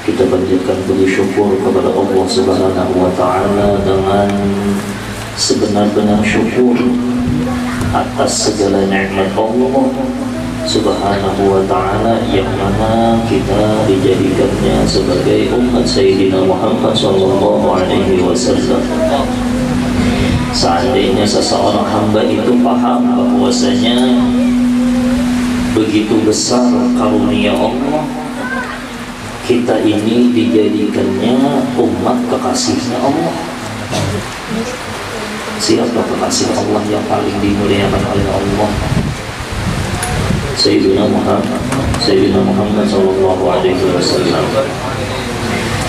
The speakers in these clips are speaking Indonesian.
Kita panjatkan puji syukur kepada Allah Subhanahu wa Ta'ala dengan sebenar-benar syukur atas segala nikmat Allah Subhanahu wa Ta'ala yang mana kita dijadikannya sebagai umat Sayyidina Muhammad sallallahu alaihi wasallam. Seandainya seseorang hamba itu paham bahwasanya begitu besar karunia Allah, kita ini dijadikannya umat kekasihnya Allah. Siapa kekasih Allah yang paling dimuliakan oleh Allah? Sayyidina Muhammad sallallahu alaihi wasallam.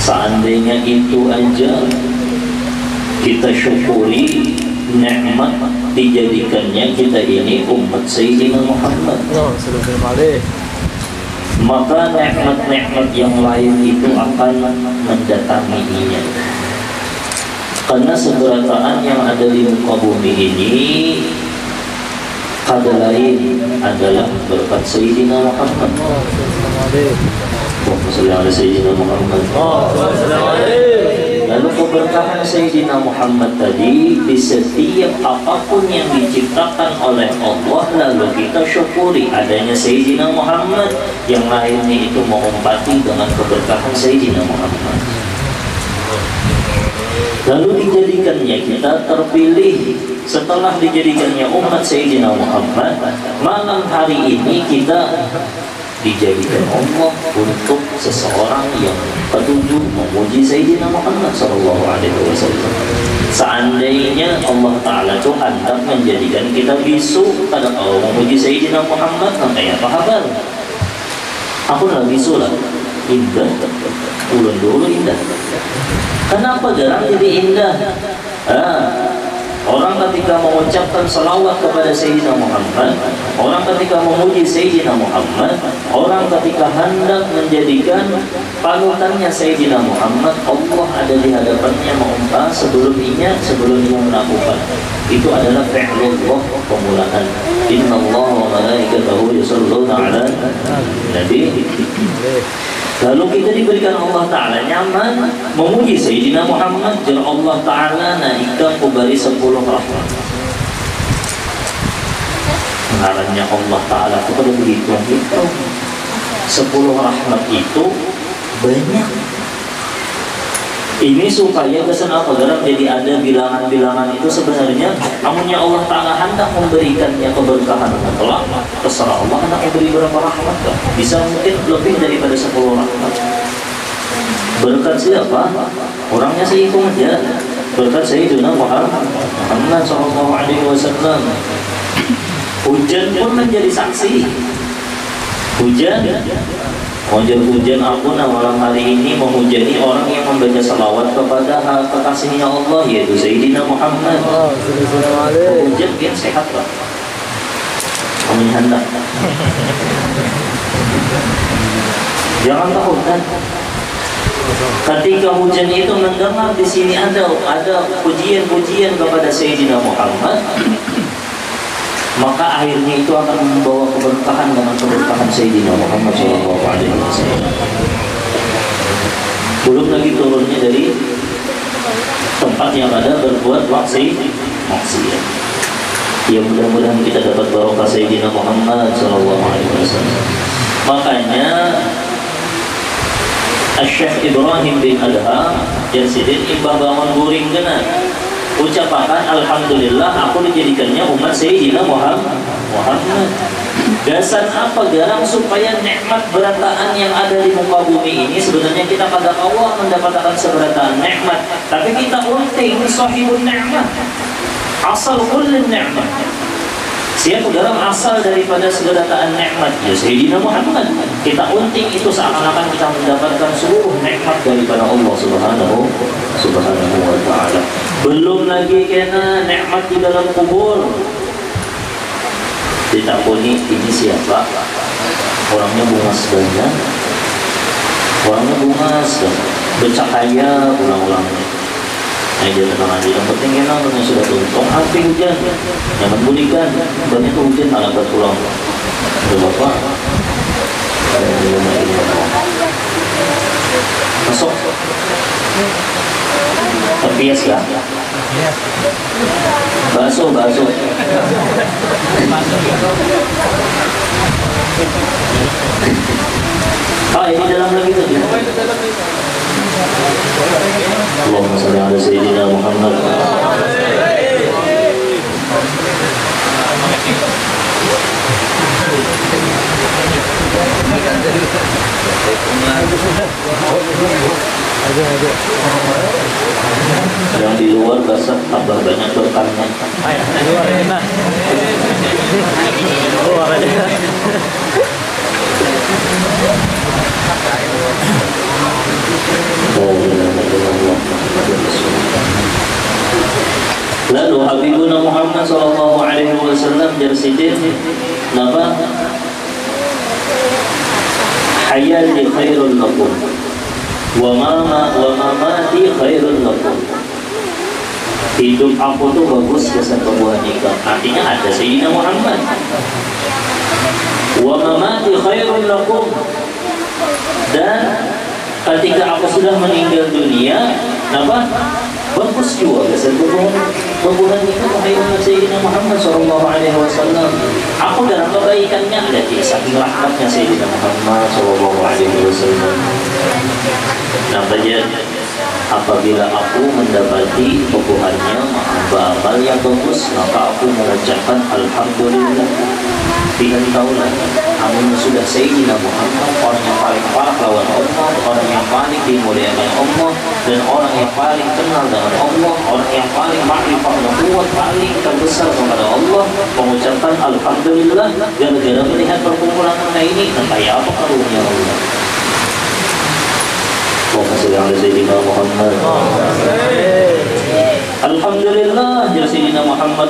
Seandainya itu aja kita syukuri nikmat dijadikannya kita ini umat Sayyidina Muhammad, maka nikmat-nikmat yang lain itu akan mendatanginya. Karena seberataan yang ada di muka bumi ini kada lain adalah berkat Sayyidina Muhammad. Sayyidina Muhammad. Lalu keberkahan Sayyidina Muhammad tadi di setiap apapun yang diciptakan oleh Allah, lalu kita syukuri adanya Sayyidina Muhammad, yang lainnya itu mengumpati dengan keberkahan Sayyidina Muhammad. Lalu dijadikannya kita terpilih setelah dijadikannya umat Sayyidina Muhammad. Malam hari ini kita dijadikan Allah untuk seseorang yang ketujuh memuji Sayyidina Muhammad sallallahu alaihi wasallam. Seandainya Allah Ta'ala itu hendak menjadikan kita bisu pada kalau memuji Sayyidina Muhammad, makanya apa kabar? Aku nak bisu lah, indah, ulun dulu indah. Kenapa jarang jadi indah? Orang ketika mengucapkan salawat kepada Sayyidina Muhammad, orang ketika memuji Sayyidina Muhammad, orang ketika hendak menjadikan panutannya Sayyidina Muhammad, Allah ada di hadapannya mengumpah sebelum ia melakukan. Itu adalah fi'lullah, pemulaan. Innallaha wa malaikatahu yusholluna 'alan nabi. Lalu kita diberikan Allah Ta'ala nyaman memuji Sayyidina Muhammad, dan Allah Ta'ala naikkan kubari 10 rahmat. Mengarahnya Allah Ta'ala kepada begitu 10 rahmat itu banyak. Ini supaya kesan apa? Karena jadi ada bilangan-bilangan itu sebenarnya namunnya Allah Ta'ala hendak memberikannya keberkahan mutlak, terserah Allah hendak memberi berapa rahmat kan? Bisa mungkin lebih daripada 10 rahmat. Berkat siapa? Orangnya saya hitung aja. Berkat Sayyidina Muhammad sallallahu alaihi wasallam. Hujan pun menjadi saksi. Hujan aku malam hari ini menghujani orang yang membaca salawat kepada kekasihnya Allah, yaitu Sayyidina Muhammad. Hujan dia sehat pak. Kami hendak. Jangan takut kan. Ketika hujan itu mendengar di sini ada pujian-pujian kepada Sayyidina Muhammad, maka akhirnya itu akan membawa keberkahan dengan keberkahan Sayyidina Muhammad SAW. Belum lagi turunnya dari tempat yang ada berbuat maksiat. Ya mudah-mudahan kita dapat barokah Sayyidina Muhammad SAW. Makanya Syekh Ibrahim bin Adham dan Sidin Imbah Bangun Guring kena ucapakan alhamdulillah aku dijadikannya umat Sayyidina Muhammad. Dasar apa garang supaya nikmat berataan yang ada di muka bumi ini sebenarnya kita pada Allah mendapatkan seberataan nikmat, tapi kita unting sahibun nikmat, asal kullin nikmat. Siapa dalam asal daripada seberataan nikmat? Ya Sayyidina Muhammad. Kita unting itu seakan-akan kita mendapatkan seluruh nikmat daripada Allah Subhanahu wa Ta'ala. Belum lagi kena nikmat di dalam kubur. Ditakuni ini siapa? Orangnya bungas banyak. Orangnya bungas dan bercahaya ulang-ulangnya. Dia tenang aja, yang penting enak dengan sudah tuntung. Api hujan, jangan bulikan. Banyak tuh hujan malah berpulang. Udah bapak. Masuk. Terbias ya. Bakso. Oh, ini dalam lagi tuh. Allahumma shalli ala sayyidina Muhammad. Yang di luar basah tambah banyak berkahnya. Di luar enak. Luar aja. Lalu Habibuna Muhammad sallallahu alaihi wasallam jarsidin napa hayati khairul lakum wa mamati khairul lakum. Hidup aku tuh bagus beserta buah nikah. Artinya ada Sayyidina Muhammad. Wa mamati khairul lakum. Dan ketika aku sudah meninggal dunia, apa? Bagus juga beserta buah nikah wahai Sayyidina Muhammad sallallahu alaihi wasallam. Aku dalam kebaikannya ada di saking rahmatnya Sayyidina Muhammad sallallahu alaihi wasallam. Nampaknya apabila aku mendapati bukuhannya amal yang bagus, maka aku mengucapkan alhamdulillah. Dengan taulah, namun sudah Sayyidina Muhammad, orang yang paling parah lawan Allah, orang yang paling dimuliakan Allah, dan orang yang paling kenal dengan Allah, orang yang paling makrifah dan kuat, paling terbesar kepada Allah, mengucapkan alhamdulillah gara-gara melihat perkumpulan ini. Dan kayak apa karunia Allah? Sayyidina Muhammad. Alhamdulillah ya Sayyidina Muhammad.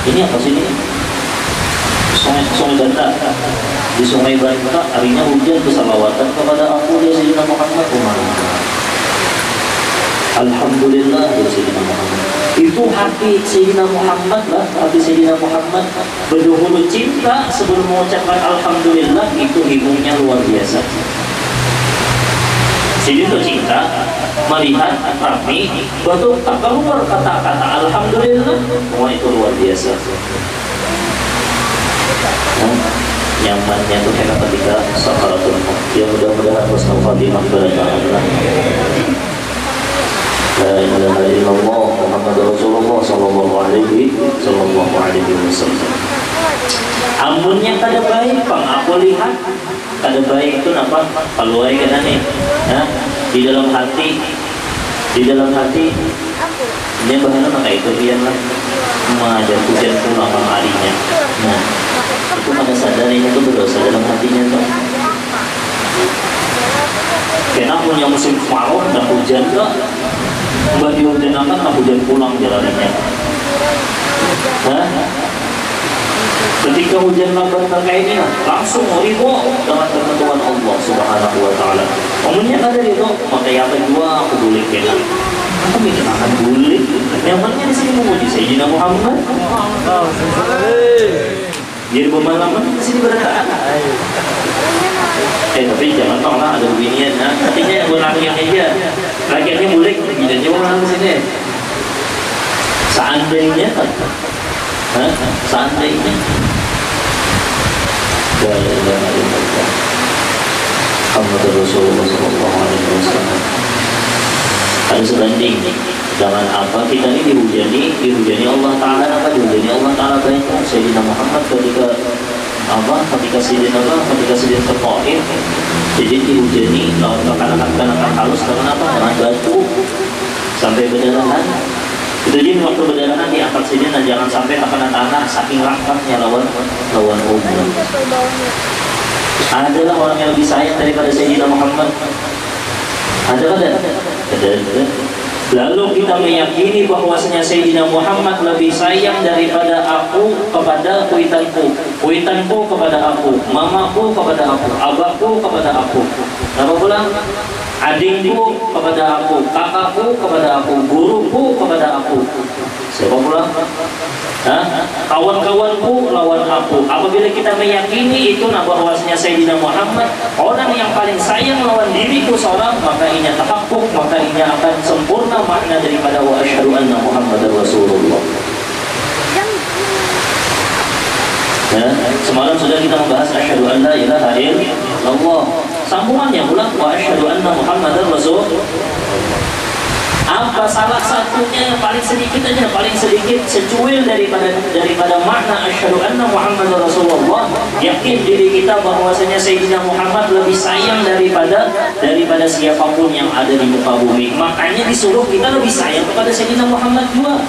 Ini apa sih ini? Sungai Banda. Di Sungai Banda harinya hujan bersalawatan kepada aku ya Sayyidina Muhammad. Alhamdulillah ya Sayyidina Muhammad. Itu hati Sayyidina Muhammad lah, hati Sayyidina Muhammad berdahulu cinta sebelum mengucapkan alhamdulillah. Itu hibungnya luar biasa. Jadi itu cinta melihat Rami baru tak keluar kata-kata alhamdulillah. Wah, itu luar biasa. Nyamannya itu kayak ketika sakaratul maut. Ya mudah-mudahan husnul khatimah kepada Allah. La ilaha illallah Muhammadur Rasulullah sallallahu alaihi wasallam. Amunnya kada baik, Bang. Aku lihat kada baik itu apa? Kalau ai kana nih. Nah, di dalam hati ini bahana maka itu biar lah mengajar hujan pulang harinya. Nah, itu pada sadarinya itu berdosa dalam hatinya tuh. Karena punya musim kemarau dan hujan tuh, bagi hujan akan hujan pulang jalannya. Nah, ketika hujan lebat kayak ini langsung ribu dengan ketentuan Allah Subhanahu wa taala. Omongnya ada itu, maka yang kedua aku boleh kena. Aku mikir akan boleh. Yang penting di sini memuji Sayyidina Muhammad. Jadi pemalaman di sini berkata. Tapi jangan tolak ada beginian. Artinya yang laki yang aja, lakiannya boleh, bidanya orang di sini. Seandainya. Seandainya Muhammad Rasulullah sallallahu alaihi wasallam ada sebanding dengan apa kita ini dihujani Allah Ta'ala. Apa dihujani Allah Ta'ala banyak Sayyidina Muhammad ketika Sayyidina Taif jadi dihujani lawan kekanakan halus dengan apa? Dengan batu sampai berdarahan. Itu jadi waktu berdarahan diangkat sini dan jangan sampai terkena tanah saking rahmatnya lawan umur. Adalah orang yang lebih sayang daripada Sayyidina Muhammad. Ada. Lalu kita meyakini bahwasanya Sayyidina Muhammad lebih sayang daripada aku kepada kuitanku kepada aku, mamaku kepada aku, abahku kepada aku. Apa pula? Adikku kepada aku, kakakku kepada aku, guruku kepada aku. Siapa pula? Kawan-kawanku lawan aku. Apabila kita meyakini itu bahwasanya Sayyidina Muhammad orang yang paling sayang lawan diriku seorang, maka ini tahakkuk, maka ini akan sempurna makna daripada wa asyhadu anna Muhammadar Rasulullah. Ya, semalam sudah kita membahas asyhadu an la ilaha illallah. Sambungannya pula wa asyhadu anna Muhammadar Rasulullah. Apa salah satunya yang paling sedikit aja, paling sedikit secuil daripada makna asyhadu anna Muhammadar Rasulullah, yakin diri kita bahwasanya Sayyidina Muhammad lebih sayang daripada siapapun yang ada di muka bumi. Makanya disuruh kita lebih sayang kepada Sayyidina Muhammad juga.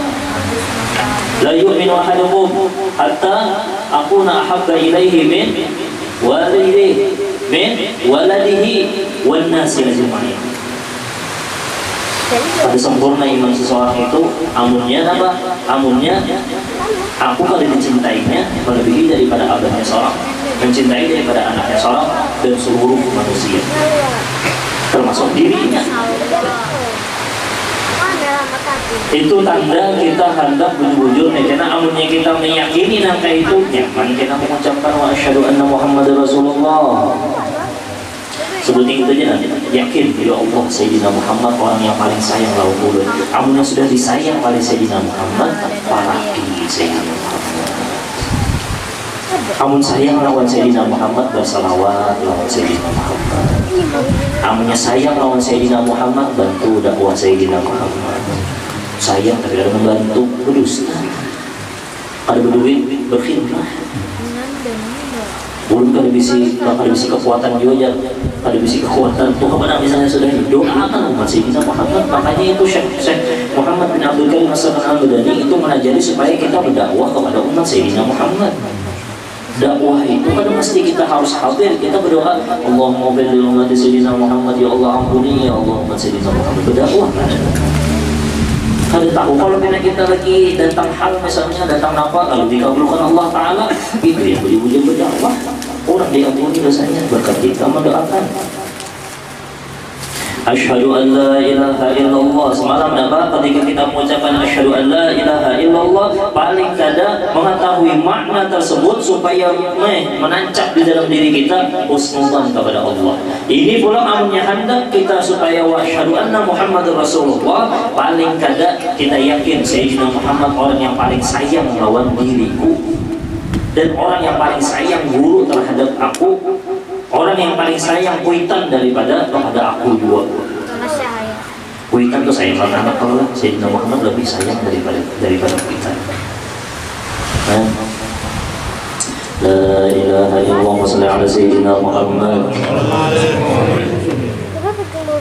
La yu'minu ahadukum hatta akuna ahabba ilaihi min waladihi wan nasi ajma'in. Pada sempurna iman seseorang itu amunnya apa? Amunnya aku kalau dicintainya melebihi daripada abahnya seorang, mencintai daripada anaknya seorang, dan seluruh manusia termasuk dirinya. Itu tanda kita hendak bujur-bujur karena amunnya kita meyakini nangka itu nyaman kita mengucapkan wa asyhadu anna Muhammadar Rasulullah. Sebutin itu aja nanti, yakin ya Allah Sayyidina Muhammad orang yang paling sayang lawan ulun. Amunnya sudah disayang oleh Sayyidina Muhammad, paraki Sayyidina Muhammad. Amun sayang lawan Sayyidina Muhammad, bersalawat lawan Sayyidina Muhammad. Amunnya sayang lawan Sayyidina Muhammad, bantu dakwah Sayyidina Muhammad. Sayang tapi ada membantu, berdusta, ada berduit, berkhidmah. Belum kada bisi kekuatan juga, kada bisi kekuatan tuh kepada misalnya sudah doakan umat Sayyidina Muhammad. Makanya itu Syekh Muhammad bin Abdul Karim As-Sadani itu mengajari supaya kita berdakwah kepada umat Sayyidina Muhammad. Dakwah itu kada mesti kita harus hadir, kita berdoa Allahumma baligh umat Sayyidina Muhammad, ya Allah ampuni ya Allah umat Sayyidina Muhammad. Berdakwah kada tahu kalau kita lagi datang hal misalnya datang apa kalau dikabulkan Allah Ta'ala itu yang beri-beri berdakwah orang diampuni dosanya berkat kita mendoakan. Asyhadu an la ilaha illallah. Semalam apa ketika kita mengucapkan asyhadu an la ilaha illallah, paling kada mengetahui makna tersebut supaya menancap di dalam diri kita husnudzan kepada Allah. Ini pula amunnya hendak kita supaya wa asyhadu anna Muhammadar Rasulullah, paling kada kita yakin Sayyidina Muhammad orang yang paling sayang lawan diriku dan orang yang paling sayang guru terhadap aku, orang yang paling sayang kuitan kepada aku juga. Kuitan tuh sayang karena kalau Sayyidina Muhammad lebih sayang daripada kuitan. La ilaha illallah wa salli ala Sayyidina Muhammad.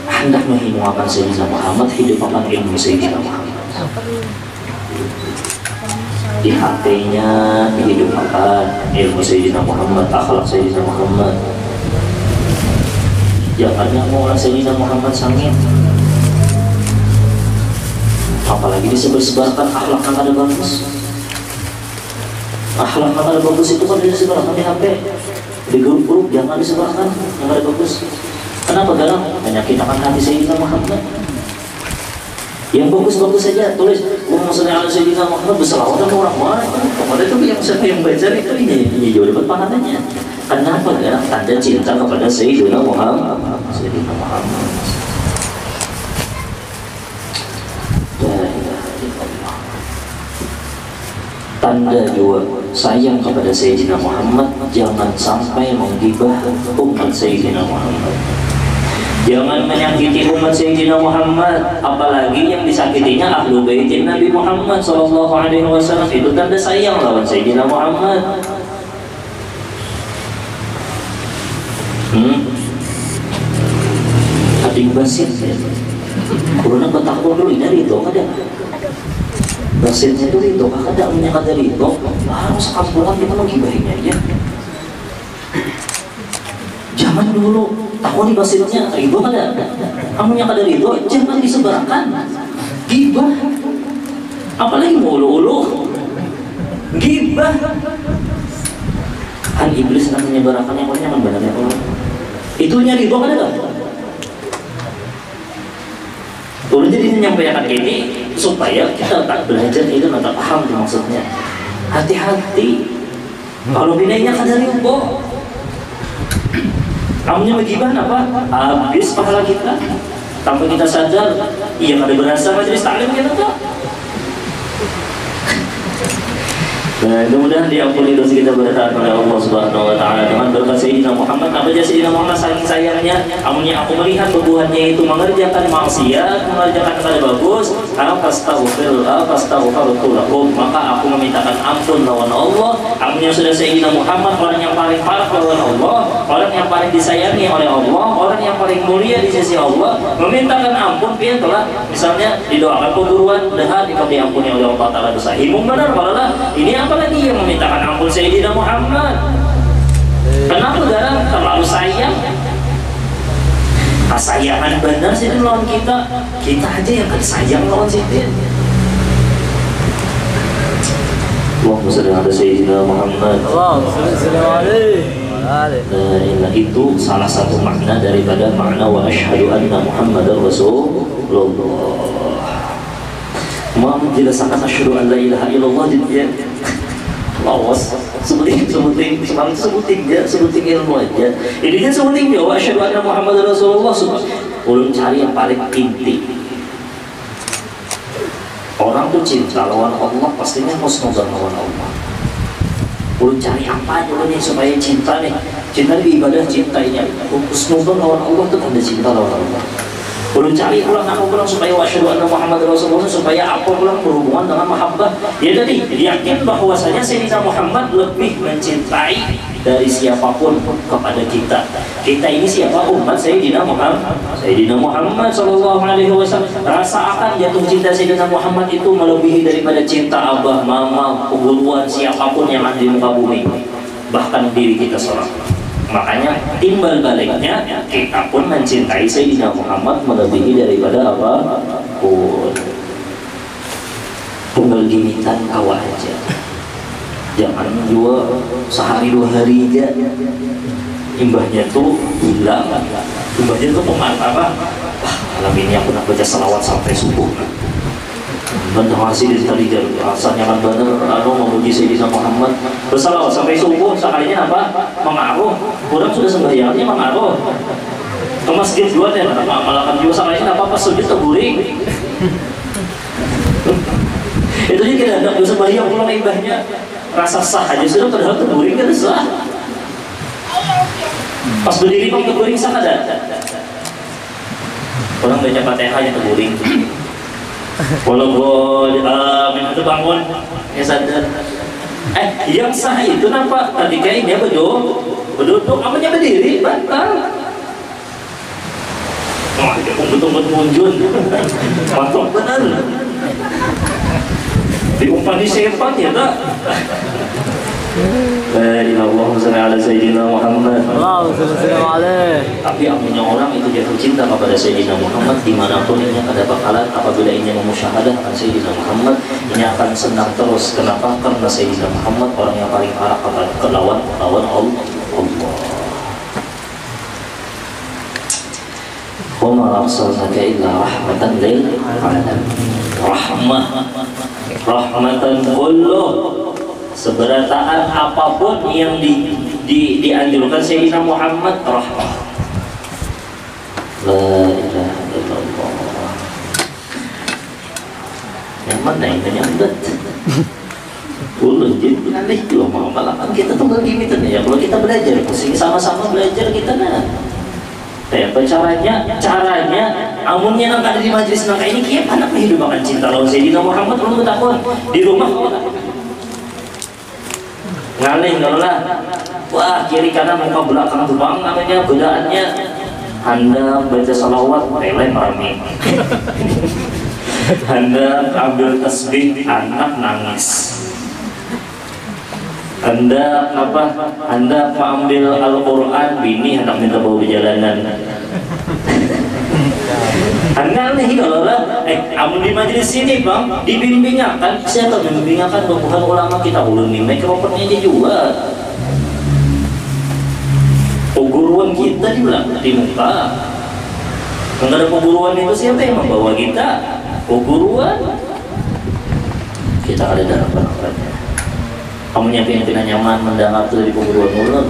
Hendak menghidupkan Sayyidina Muhammad, hidupkan ilmu Sayyidina Muhammad. Di hatinya dihidupkan ilmu Sayyidina Muhammad, akhlak Sayyidina Muhammad. Jangan yang mau Sayyidina Muhammad sangit, apalagi disebar-sebarkan akhlak yang ada bagus. Akhlak yang ada bagus itu kan disebarkan di HP, di grup-grup, jangan disebarkan yang ada bagus. Kenapa? Karena menyakitkan hati Sayyidina Muhammad. Yang bagus-bagus saja tulis Allahumma shalli ala Sayyidina Muhammad, berselawat sama orang-orang. Kepada itu yang siapa yang baca itu ini jauh dapat pahalanya. Kenapa? Karena tanda cinta kepada Sayyidina Muhammad. Sayyidina Muhammad. La ilaha illallah. Tanda juga sayang kepada Sayyidina Muhammad, jangan sampai menggibah umat Sayyidina Muhammad. Jangan menyakiti umat Sayyidina Muhammad, apalagi yang disakitinya ahlu baitin Nabi Muhammad sallallahu alaihi wasallam. Itu tanda sayang lawan Sayyidina Muhammad. Adik basit ya. Kuruna ketakut dulu ini itu kada. Basitnya itu itu kada punya kada itu. Harus kampungan kita menggibahinya aja. Zaman dulu takut di basitnya itu kada. Amunnya kada itu jangan disebarkan. Gibah. Apalagi ulu-ulu. Gibah. Kan iblis nak menyebarkan yang paling nyaman badannya kalau itu nyari itu kan ada. Udah jadi menyampaikan ini supaya kita tak belajar itu tak paham maksudnya. hati-hati. Kalau binainya kan dari Allah. Kamunya begibah apa? Habis pahala kita. Tanpa kita sadar, iya ada berasa majelis taklim kita tuh. Nah, mudah-mudahan diampuni dosa kita bertaat oleh Allah Subhanahu wa taala dengan berkat Sayyidina Muhammad. Apa aja Sayyidina Muhammad saking sayangnya, amunnya aku melihat tubuhannya itu mengerjakan maksiat, mengerjakan hal bagus, astaghfirullahaladzim, maka aku memintakan ampun lawan Allah. Amunnya sudah Sayyidina Muhammad, orang yang paling parah lawan Allah, orang yang paling disayangi oleh Allah, orang yang paling mulia di sisi Allah, memintakan ampun, pian telah misalnya didoakan kuburuan, dah diampuni oleh Allah Taala dosa. Imum benar malah ini apalagi yang memintakan ampun Sayyidina Muhammad. Kenapa darah terlalu sayang? Kesayangan benar sih lawan kita. Kita aja yang kan sayang lawan Sayyidina. Allahumma shalli ala Sayyidina Muhammad. Allahumma shalli Nah, itu salah satu makna daripada makna wa asyhadu anna Muhammadar Rasulullah. Mau menjelaskan asyhadu an la ilaha illallah dia lawas sebutin ilmu aja. Ini kan sebutin ya wa asyhadu anna Muhammadar Rasulullah. Ulun cari yang paling inti. Orang tuh cinta lawan Allah pastinya husnuzan lawan Allah. Ulun cari apa aja nih supaya cinta nih. Cinta di ibadah cintanya. Husnuzan lawan Allah tuh tanda cinta lawan Allah. Ulun cari ulang supaya wasyhadu anna Muhammad Rasulullah, supaya apa ulang berhubungan dengan mahabbah. Ya tadi yakin bahwasanya Sayyidina Muhammad lebih mencintai dari siapapun kepada kita. Kita ini siapa? Umat Sayyidina Muhammad. Sayyidina Muhammad sallallahu alaihi wasallam. Rasa akan jatuh cinta Sayyidina Muhammad itu melebihi daripada cinta abah, mama, keguruan siapapun yang ada di muka bumi. Bahkan diri kita seorang. Makanya timbal baliknya kita pun mencintai Sayyidina Muhammad melebihi daripada apapun. Tunggal gimitan kawa aja. Jangan juga sehari dua hari aja. Imbahnya tuh hilang. Imbahnya tuh apa? Wah, malam ini aku nak baca salawat sampai subuh. Benar masih di tadi rasanya kan bener memuji Sayyidina Muhammad bersalawat sampai subuh sekalinya apa mengaruh orang sudah sembahyangnya mengaruh ke masjid dua dan malakan juga sekalinya apa sujud terguring itu aja kita hendak sembahyang pulang ibahnya rasa sah aja sudah padahal terguring kan sah pas berdiri kok terguring sah ada orang baca Fatihah yang terguring walaupun amin itu bangun ya sadar yang sah itu nampak tadi kayaknya berduduk amanya berdiri batal dia betul-betul munjun mantap benar diumpani sepan ya tak Allahumma shalli ala Sayyidina Muhammad. Tapi amunnya orang itu jatuh cinta kepada Sayyidina Muhammad dimanapun ini ada bakalan apabila ini memusyahadah akan Sayyidina Muhammad ini akan senang terus. Kenapa? Karena Sayyidina Muhammad orang yang paling parah kepada lawan Allah. Wa ma arsalnaka illa rahmatan lil alamin. Rahmatan kulluh. Seberataan apapun yang dianjurkan Sayyidina Muhammad rahmah. La ilaha illallah. Yang mana yang menyambut? Ulun jadi aneh juga mau malakan kita tunggal gini ya. Kalau kita belajar, sama-sama belajar kita nah. Apa caranya amunnya nang ada di majelis nang ini kieu anak kehidupan cinta lawan Sayyidina Muhammad ulun takon di rumah ngalih lah, wah kiri kanan muka belakang tuh bang namanya godaannya Anda baca salawat lele mami Anda ambil tasbih anak nangis Anda mengambil Al-Quran bini hendak minta bawa perjalanan Anda nih kalau lah, amun di majelis sini bang, dibimbingakan, siapa membimbingakan pembuhan ulama kita ulun nih, mikrofonnya aja juga. Pengguruan kita di belakang di muka. Kalau ada pengguruan itu siapa yang membawa kita? Pengguruan kita ada dalam penampilannya. Kamu nyiapin nyaman mendengar dari pemburuan mulut.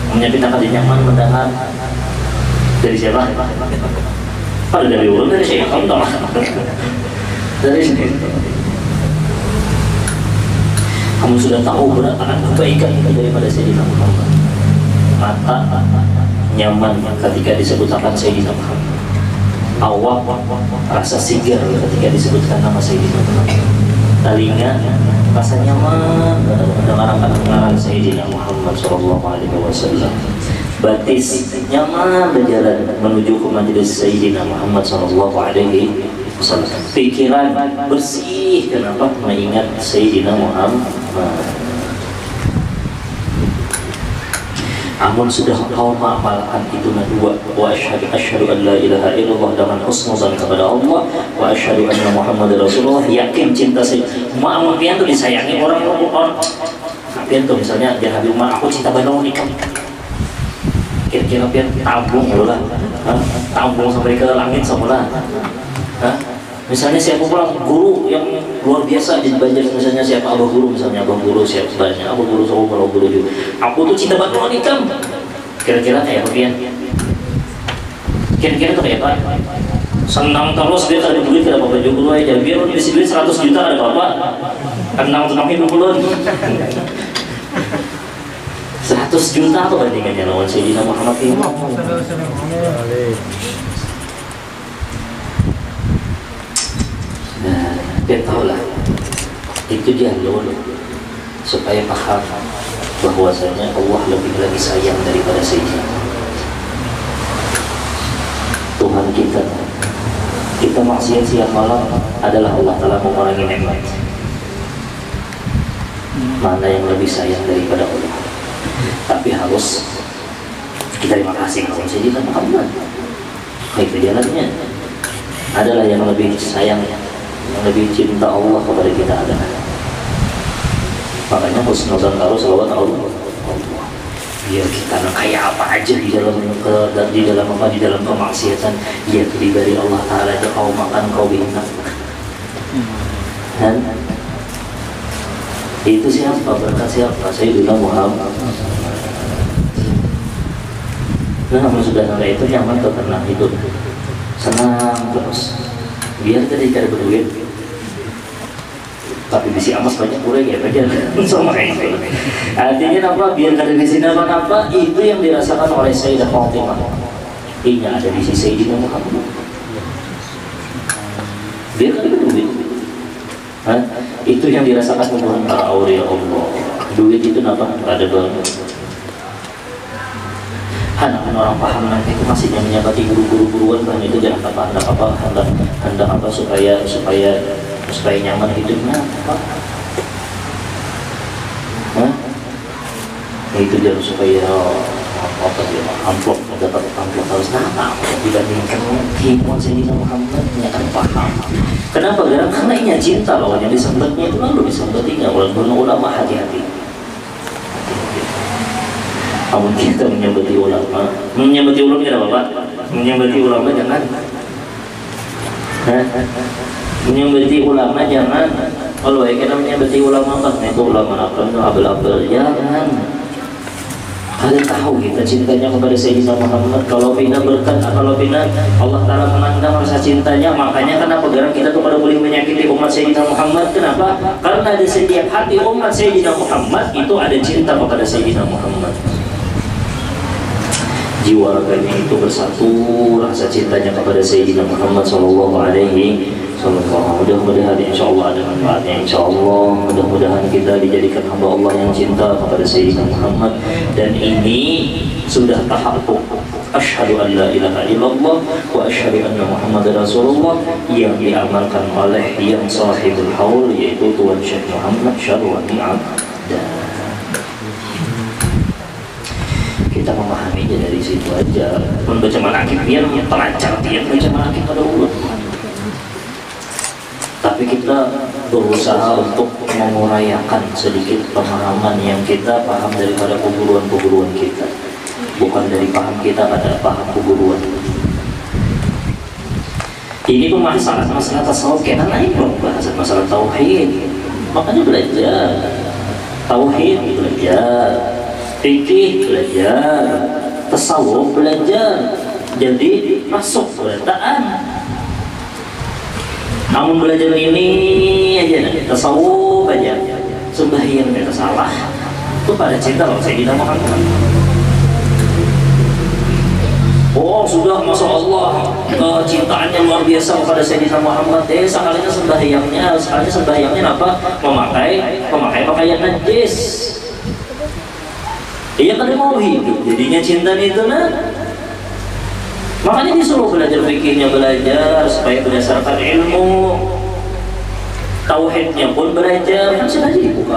Kamu nyiapin nyaman mendengar dari siapa? Kalau dari ulun, dari siapa? Kamu tahu dari sini. Kamu sudah tahu berapa kebaikan itu daripada Sayyidina Muhammad. Mata nyaman ketika disebutkan Sayyidina Muhammad. Awak rasa segar ketika disebutkan nama Sayyidina Muhammad. Telinga rasa nyaman mendengarkan Sayyidina Muhammad SAW. Batis nyaman berjalan menuju ke majelis Sayyidina Muhammad SAW. Pikiran bersih, kenapa? Mengingat Sayyidina Muhammad. Amun sudah kau mengamalkan itu dua, wa asyhadu an la ilaha illallah dengan husnuzan kepada Allah, wa asyhadu anna Muhammad Rasulullah, yakin cinta saya. Amun pian tuh disayangi orang. Pian tuh misalnya dia Habib Umar, aku cinta banget nikah. Kira-kira pian tabung lah, tabung sampai ke langit semula. Misalnya siapa pulang guru yang luar biasa di Banjar, misalnya siapa abah guru, misalnya abah guru siapa banyak abah guru sama kalau guru juga. Aku tuh cinta banget sama nikam. Kira-kira kayak apa pian? Kira-kira tuh kayak apa? Senang terus dia ada duit ada apa juga dulu aja. Biar udah disi duit 100 juta ada apa? Tenang hidup dulu. 100 juta apa bandingannya lawan Sayyidina Muhammad ini? Nah, dia tahulah itu jalur supaya paham bahwasanya Allah lebih lagi sayang daripada Sayyidina Tuhan kita maksiat siang malam adalah Allah Ta'ala mengurangi nikmat. Mana yang lebih sayang daripada Allah? Tapi harus kita terima kasih kepada Sayyidina Muhammad. Itu jalannya adalah yang lebih sayang, yang lebih cinta Allah kepada kita adalah. Makanya husnuzan taruh salawat Allah. Biar kita kayak apa aja di dalam kemaksiatan, ya diberi Allah Taala aja kau makan kau bintang. Dan itu siapa berkat siapa? Sayyidina Muhammad. Nah, namun sudah sampai itu nyaman atau tenang hidup, senang terus. Biar ketika berduit tapi bisi amas banyak kurang ya bagian sama itu. Artinya apa? Biar kada bisi apa itu yang dirasakan oleh Sayyidah Fatimah. Ini ada di sisi Sayyidina Muhammad. Biar kada berduit. Itu yang dirasakan oleh para aulia Allah. Duit itu apa? Ada banget. Anak orang paham nanti itu masih yang menyabati guru-guruan kan itu jangan hendak apa supaya nyaman hidupnya apa? Itu jangan supaya apa dia amplop dapat amplop harus nama dibandingkan himun Sayyidina Muhammad yang akan paham. Kenapa? Karena ini cinta lawan yang disembetnya itu lalu disembetinya oleh ulama hati-hati. Namun kita menyambati ulama tidak apa-apa. Menyambati ulama jangan. Menyambati ulama jangan. Kalau kita menyambati ulama kan itu ulama apa? Abel-abel jangan. Kalian tahu kita cintanya kepada Sayyidina Muhammad. Kalau bina berkat, kalau bina Allah Ta'ala memandang rasa cintanya. Makanya kenapa garang kita tuh pada boleh menyakiti umat Sayyidina Muhammad. Kenapa? Karena di setiap hati umat Sayyidina Muhammad itu ada cinta kepada Sayyidina Muhammad. Jiwa raganya itu bersatu rasa cintanya kepada Sayyidina Muhammad Sallallahu Alaihi Wasallam. Mudah-mudahan insyaAllah ada manfaatnya, insyaAllah. Mudah-mudahan kita dijadikan hamba Allah yang cinta kepada Sayyidina Muhammad. Dan ini sudah tahakkuk asyhadu an la ilaha illallah wa asyhadu anna Muhammad Rasulullah yang diamalkan oleh yang sahibul haul, yaitu Tuan Syekh Muhammad Syarwani Abdan. Kita memahaminya dari situ aja. Membaca manakib dia pelancar dia baca manakib pada ulang. Tapi kita berusaha untuk mengurayakan sedikit pemahaman yang kita paham daripada keguruan-keguruan kita, bukan dari paham kita pada paham keguruan. Ini pembahasan masalah tasawuf kita lain dong, bahasan masalah tauhid. Makanya belajar. tauhid belajar, fikih belajar, tasawuf belajar, jadi masuk peretaan. Namun belajar ini aja, tasawuf aja, sembahyang tidak salah, itu pada cinta kalau Sayyidina Muhammad. Oh sudah, masya Allah, cintaannya luar biasa kepada Sayyidina Muhammad. Sekalinya sembahyangnya apa? Memakai pakaian najis. Iya kan mau hidup, jadinya cinta itu nah. Makanya disuruh belajar fikihnya, belajar supaya berdasarkan ilmu, tauhidnya pun belajar. Kan sudah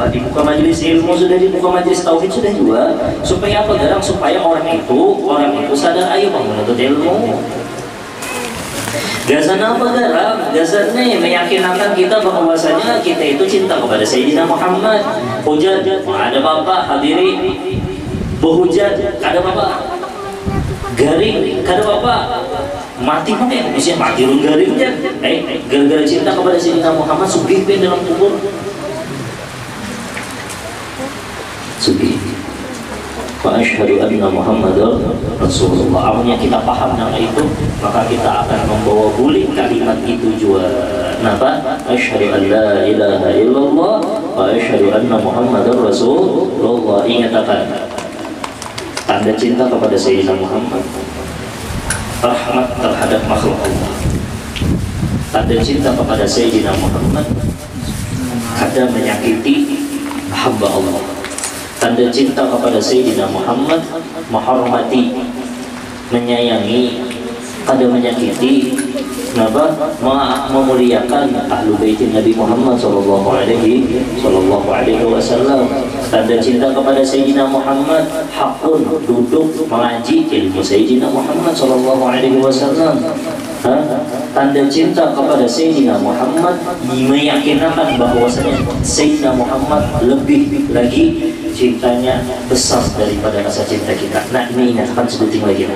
dibuka majelis ilmu, sudah dibuka majelis tauhid sudah juga. Supaya apa garang? Supaya orang itu sadar, ayo menuntut ilmu. Gasan apa garang? Gasannya meyakinkan kita bahwasanya kita itu cinta kepada Sayyidina Muhammad. Hujat, ada bapak hadiri. Berhujat, ada bapak. Garing, kada apa mati pun ya, misalnya mati run garingnya, gara-gara cinta kepada Sayyidina Muhammad sugih pun dalam kubur, sugih. Wa asyhadu anna Muhammadar Rasulullah. Apabila kita paham nama itu, maka kita akan membawa bulik kalimat itu juga. Kenapa? Asyhadu an la ilaha illallah wa asyhadu anna Muhammadar Rasulullah. Ingat apa? Tanda cinta kepada Sayyidina Muhammad, rahmat terhadap makhluk Allah. Tanda cinta kepada Sayyidina Muhammad, kada menyakiti hamba Allah. Tanda cinta kepada Sayyidina Muhammad, menghormati, menyayangi, kada menyakiti, memuliakan ahlu baitin Nabi Muhammad sallallahu alaihi wasallam. Tanda cinta kepada Sayyidina Muhammad, hakun duduk mengaji ilmu Sayyidina Muhammad sallallahu alaihi wasallam. Tanda cinta kepada Sayyidina Muhammad, meyakinkan bahwasanya Sayyidina Muhammad lebih lagi cintanya besar daripada rasa cinta kita. Nah ini ingatkan sebuting lagi.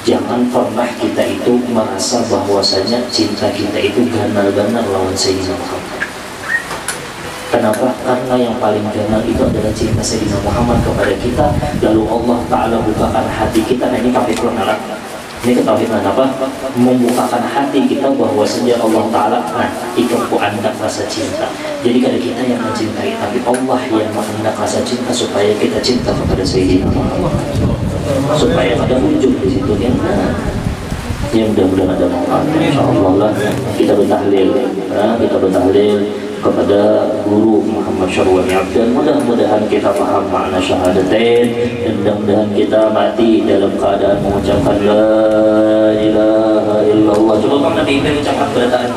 Jangan pernah kita itu merasa bahwasanya cinta kita itu ganar-ganar lawan Sayyidina Muhammad. Kenapa? Karena yang paling ganar itu adalah cinta Sayyidina Muhammad kepada kita. Lalu Allah Ta'ala bukakan hati kita. Nah ini kafirun alat. Ini ketahuan apa? Membukakan hati kita bahwasanya Allah Ta'ala, nah itu menghendak rasa cinta. Jadi kada kita yang mencintai, tapi Allah yang menghendak rasa cinta supaya kita cinta kepada Sayyidina Muhammad. Supaya ada wujud di situ yang ya mudah-mudahan ada manfaat. Insyaallah lah kita bertahlil kepada Guru Muhammad Syarwani Abdan. Mudah-mudahan kita paham makna syahadatain dan mudah-mudahan kita mati dalam keadaan mengucapkan la ilaha illallah. Coba Bang Nabi mengucapkan berataan.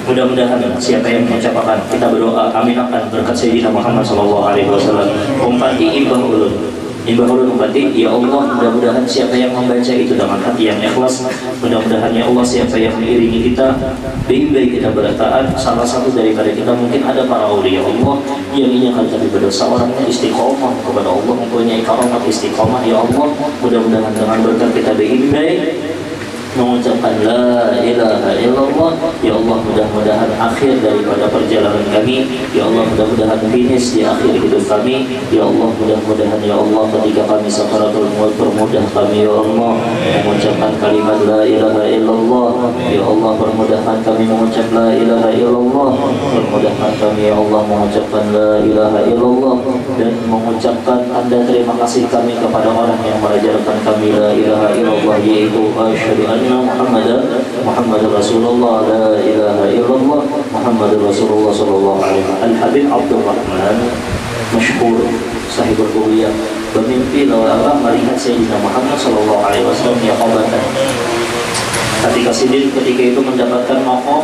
Mudah-mudahan siapa yang mengucapkan, kita berdoa amin akan berkat Sayyidina Muhammad sallallahu alaihi wasallam. Umpati imbah ulun umpati, ya Allah, mudah-mudahan siapa yang membaca itu dengan hati yang ikhlas, mudah-mudahan ya Allah siapa yang mengiringi kita baik-baik kita berataan. Salah satu daripada kita mungkin ada para aulia Allah yang ini akan tapi berdosa, orangnya istiqomah kepada Allah, mempunyai karamat istiqomah. Ya Allah, mudah-mudahan dengan berkat kita baik-baik mengucapkan la ilaha illallah. Ya Allah, mudah-mudahan akhir daripada perjalanan kami, ya Allah, mudah-mudahan finish di akhir hidup kami, ya Allah, mudah-mudahan ya Allah ketika kami sakaratul maut permudah kami ya Allah mengucapkan kalimat la ilaha illallah. Ya Allah, permudahkan kami mengucap la ilaha illallah, permudahkan kami ya Allah mengucapkan la ilaha illallah, dan mengucapkan tanda terima kasih kami kepada orang yang mengajarkan kami la ilaha illallah, yaitu asyhadu anna Muhammad Rasulullah, la ilaha illallah Muhammad Rasulullah sallallahu alaihi wasallam. Al-Habib Abdul Rahman masyhur sahibul kuliah bermimpi lalu melihat Sayyidina Muhammad sallallahu alaihi wasallam yaqabatan. Ketika itu mendapatkan maqam,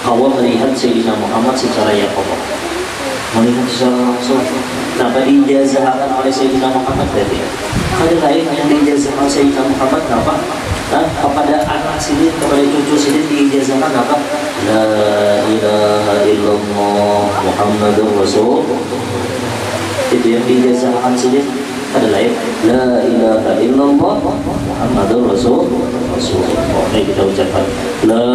Allah melihat Sayyidina Muhammad secara yaqabah, melihat secara langsung. Kenapa diijazahkan oleh Sayyidina Muhammad berarti? Ada lain yang diijazahkan oleh Sayyidina Muhammad kenapa? Kepada anak sidin, kepada cucu sidin diijazahkan apa? La ilaha illallah Muhammadur Rasulullah. Itu yang diijazahkan sidin. Ada lain la ilaha illallah Muhammadur Rasulullah. Ini kita ucapkan la